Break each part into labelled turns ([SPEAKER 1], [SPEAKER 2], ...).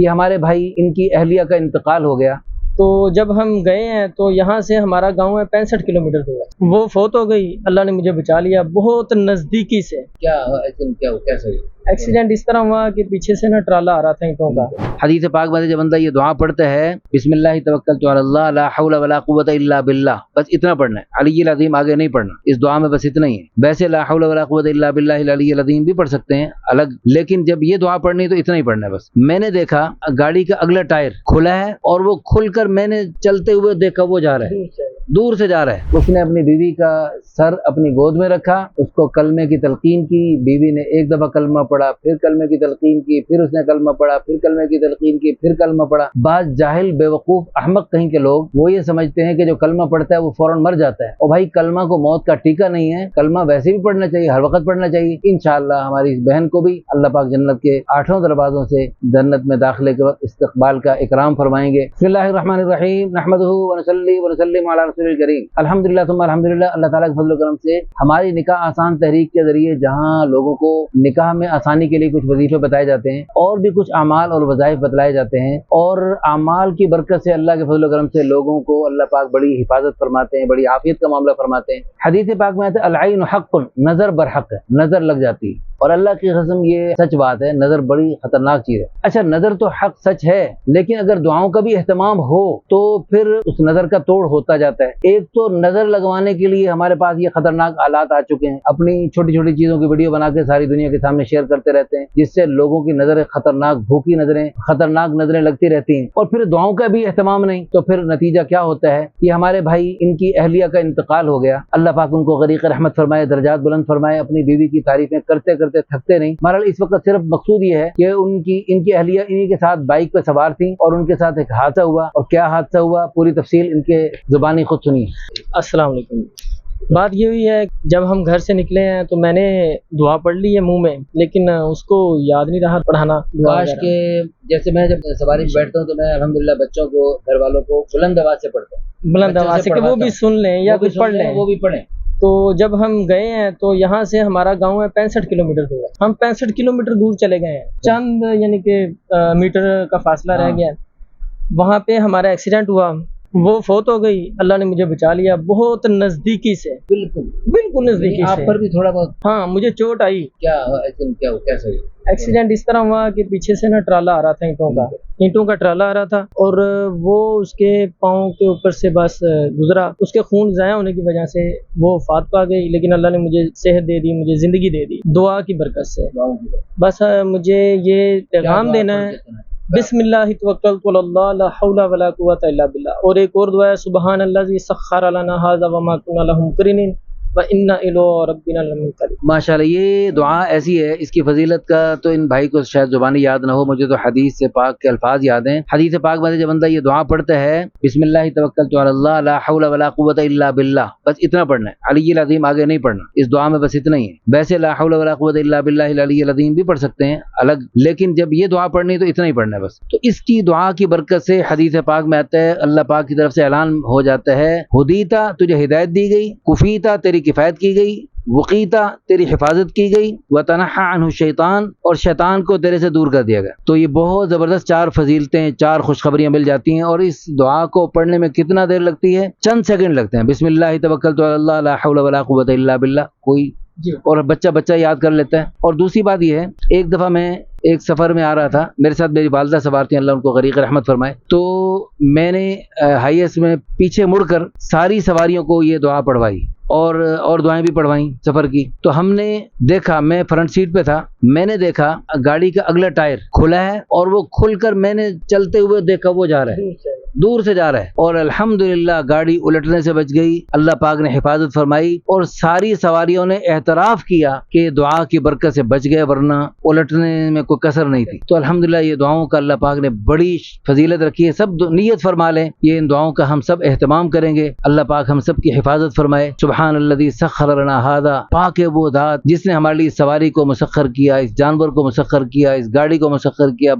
[SPEAKER 1] کہ ہمارے بھائی ان کی اہلیہ کا انتقال ہو گیا.
[SPEAKER 2] تو جب ہم گئے ہیں تو یہاں سے ہمارا گاؤں ہے 65 کلومیٹر دور ہے. وہ فوت ہو گئی, اللہ نے مجھے بچا لیا بہت نزدیکی سے.
[SPEAKER 1] کیا کیسے
[SPEAKER 2] ایکسیڈنٹ اس طرح ہوا کہ پیچھے سے نا ٹرالا آ رہا تھا اینٹوں کا.
[SPEAKER 1] حدیث پاک میں جب بندہ یہ دعا پڑھتا ہے بسم اللہ توکلت علی اللہ لا حول ولا قوت الا باللہ, بس اتنا پڑھنا ہے. علی العظیم آگے نہیں پڑھنا, اس دعا میں بس اتنا ہی ہے. ویسے لا حول ولا قوت الا باللہ العلی العظیم بھی پڑھ سکتے ہیں الگ, لیکن جب یہ دعا پڑھنی تو اتنا ہی پڑھنا ہے بس. میں نے دیکھا گاڑی کا اگلا ٹائر کھلا ہے اور وہ کھل کر میں نے چلتے ہوئے دیکھا وہ جا رہا ہے, دور سے جا رہا ہے. اس نے اپنی بیوی کا سر اپنی گود میں رکھا, اس کو کلمے کی تلقین کی. بیوی نے ایک دفعہ کلمہ پڑھا, پھر کلمے کی تلقین کی, پھر اس نے کلمہ پڑھا, پھر کلمے کی تلقین کی, پھر کلمہ پڑھا. بعض جاہل بے وقوف احمق کہیں کے لوگ وہ یہ سمجھتے ہیں کہ جو کلمہ پڑھتا ہے وہ فوراً مر جاتا ہے. اور بھائی کلمہ کو موت کا ٹیکہ نہیں ہے, کلمہ ویسے بھی پڑھنا چاہیے, ہر وقت پڑھنا چاہیے. انشاءاللہ ہماری اس بہن کو بھی اللہ پاک جنت کے 8 دروازوں سے جنت میں داخلے کے وقت استقبال کا اکرام فرمائیں گے. بسم اللہ الرحمن الرحیم, نحمدہ ونصلی ونسلم علی رسول الکریم. الحمدللہ ثم الحمدللہ. اللہ تعالیٰ کے فضل و کرم سے ہماری نکاح آسان تحریک کے ذریعے جہاں لوگوں کو نکاح میں آسانی کے لیے کچھ وظیفے بتائے جاتے ہیں اور بھی کچھ اعمال اور وظائف بتلائے جاتے ہیں, اور اعمال کی برکت سے اللہ کے فضل و کرم سے لوگوں کو اللہ پاک بڑی حفاظت فرماتے ہیں, بڑی عافیت کا معاملہ فرماتے ہیں. حدیث پاک میں آتا ہے العین حق, نظر برحق ہے, نظر لگ جاتی ہے. اور اللہ کی قسم یہ سچ بات ہے, نظر بڑی خطرناک چیز ہے. اچھا نظر تو حق سچ ہے, لیکن اگر دعاؤں کا بھی اہتمام ہو تو پھر اس نظر کا توڑ ہوتا جاتا ہے. ایک تو نظر لگوانے کے لیے ہمارے پاس یہ خطرناک آلات آ چکے ہیں, اپنی چھوٹی چھوٹی چیزوں کی ویڈیو بنا کے ساری دنیا کے سامنے شیئر کرتے رہتے ہیں, جس سے لوگوں کی نظریں خطرناک بھوکی نظریں, خطرناک نظریں لگتی رہتی ہیں. اور پھر دعاؤں کا بھی اہتمام نہیں, تو پھر نتیجہ کیا ہوتا ہے کہ ہمارے بھائی ان کی اہلیہ کا انتقال ہو گیا. اللہ پاک ان کو غریق رحمت فرمائے, درجات بلند فرمائے. اپنی بیوی کی تعریفیں کرتے کرتے تھکتے نہیں. بہرحال اس وقت صرف مقصود یہ ہے کہ ان کی اہلیہ انہی کے ساتھ بائک پہ سوار تھیں اور ان کے ساتھ ایک حادثہ ہوا. اور کیا حادثہ ہوا پوری تفصیل ان کے زبانی خود سنیے.
[SPEAKER 2] السلام علیکم. بات یہ ہوئی ہے جب ہم گھر سے نکلے ہیں تو میں نے دعا پڑھ لی ہے منہ میں, لیکن اس کو یاد نہیں رہا پڑھانا.
[SPEAKER 1] کاش کہ جیسے میں جب سواری میں بیٹھتا ہوں تو میں الحمدللہ بچوں کو گھر والوں کو بلند آواز سے پڑھتا ہوں,
[SPEAKER 2] بلند آواز سے کہ وہ بھی سن لیں یا کچھ پڑھ لیں,
[SPEAKER 1] وہ بھی پڑھیں.
[SPEAKER 2] تو جب ہم گئے ہیں تو یہاں سے ہمارا گاؤں ہے 65 کلومیٹر دور ہے. ہم 65 کلومیٹر دور چلے گئے ہیں, چند یعنی کہ میٹر کا فاصلہ رہ گیا. وہاں پہ ہمارا ایکسیڈنٹ ہوا, وہ فوت ہو گئی, اللہ نے مجھے بچا لیا بہت نزدیکی سے. بالکل نزدیکی سے.
[SPEAKER 1] آپ پر بھی تھوڑا بہت؟
[SPEAKER 2] ہاں مجھے چوٹ آئی.
[SPEAKER 1] کیا کیسے
[SPEAKER 2] ایکسیڈنٹ اس طرح ہوا کہ پیچھے سے نا ٹرالا آ رہا تھا, اینٹوں کا ٹرالا آ رہا تھا, اور وہ اس کے پاؤں کے اوپر سے بس گزرا. اس کے خون ضائع ہونے کی وجہ سے وہ وفات پا گئی, لیکن اللہ نے مجھے صحت دے دی, مجھے زندگی دے دی دعا کی برکت سے. بس مجھے یہ پیغام دینا ہے, بسم اللہ توکلت علی اللہ لا حول ولا قوت الا باللہ. اور ایک اور دعا ہے سبحان الذی سخر لنا ھذا وما كنا له مقرنین وَإِنَّا إِلَىٰ رَبِّنَا لَمُنقَلِبُونَ.
[SPEAKER 1] ماشاءاللہ یہ دعا ایسی ہے, اس کی فضیلت کا تو ان بھائی کو شاید زبانی یاد نہ ہو, مجھے تو حدیث سے پاک کے الفاظ یاد ہیں. حدیث پاک میں جب بندہ یہ دعا پڑھتا ہے بسم اللہ توکلت علی اللہ لا حول ولا قوت الا باللہ, بس اتنا پڑھنا ہے. علی العظیم آگے نہیں پڑھنا, اس دعا میں بس اتنا ہی ہے. ویسے لا حول ولا قوت الا باللہ العلی العظیم بھی پڑھ سکتے ہیں الگ, لیکن جب یہ دعا پڑھنی تو اتنا ہی پڑھنا ہے بس. تو اس کی دعا کی برکت سے حدیث پاک میں آتا ہے, اللہ پاک کی طرف سے اعلان ہو جاتا ہے, ہدیتا تجھے ہدایت دی گئی, کفیتا تیری کفایت کی گئی, وقیتا تیری حفاظت کی گئی, وتنحى عنہ الشیطان اور شیطان کو تیرے سے دور کر دیا گیا. تو یہ بہت زبردست 4 فضیلتیں, 4 خوشخبریاں مل جاتی ہیں. اور اس دعا کو پڑھنے میں کتنا دیر لگتی ہے؟ چند سیکنڈ لگتے ہیں. بسم اللہ توکلت علی اللہ لا حول ولا قوت الا باللہ, کوئی اور بچہ یاد کر لیتا ہے. اور دوسری بات یہ ہے, ایک دفعہ میں ایک سفر میں آ رہا تھا, میرے ساتھ میری والدہ سوار تھی, اللہ ان کو غریق رحمت فرمائے. تو میں نے ہائیس میں پیچھے مڑ کر ساری سواریوں کو یہ دعا پڑھوائی اور دعائیں بھی پڑھوائیں سفر کی. تو ہم نے دیکھا, میں فرنٹ سیٹ پہ تھا, میں نے دیکھا گاڑی کا اگلا ٹائر کھلا ہے اور وہ کھل کر میں نے چلتے ہوئے دیکھا وہ جا رہا ہے, دور سے جا رہا ہے. اور الحمدللہ گاڑی الٹنے سے بچ گئی, اللہ پاک نے حفاظت فرمائی. اور ساری سواریوں نے اعتراف کیا کہ دعا کی برکت سے بچ گئے, ورنہ الٹنے میں کوئی کسر نہیں تھی. تو الحمدللہ یہ دعاؤں کا اللہ پاک نے بڑی فضیلت رکھی ہے. سب نیت فرما لیں, یہ ان دعاؤں کا ہم سب اہتمام کریں گے. اللہ پاک ہم سب کی حفاظت فرمائے. سبحان الذی سخر لنا ھذا, پاک ہے وہ ذات جس نے ہمارے لیے سواری کو مسخر کیا, اس جانور کو مسخر کیا, اس گاڑی کو مسخر کیا,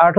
[SPEAKER 1] 8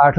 [SPEAKER 1] 8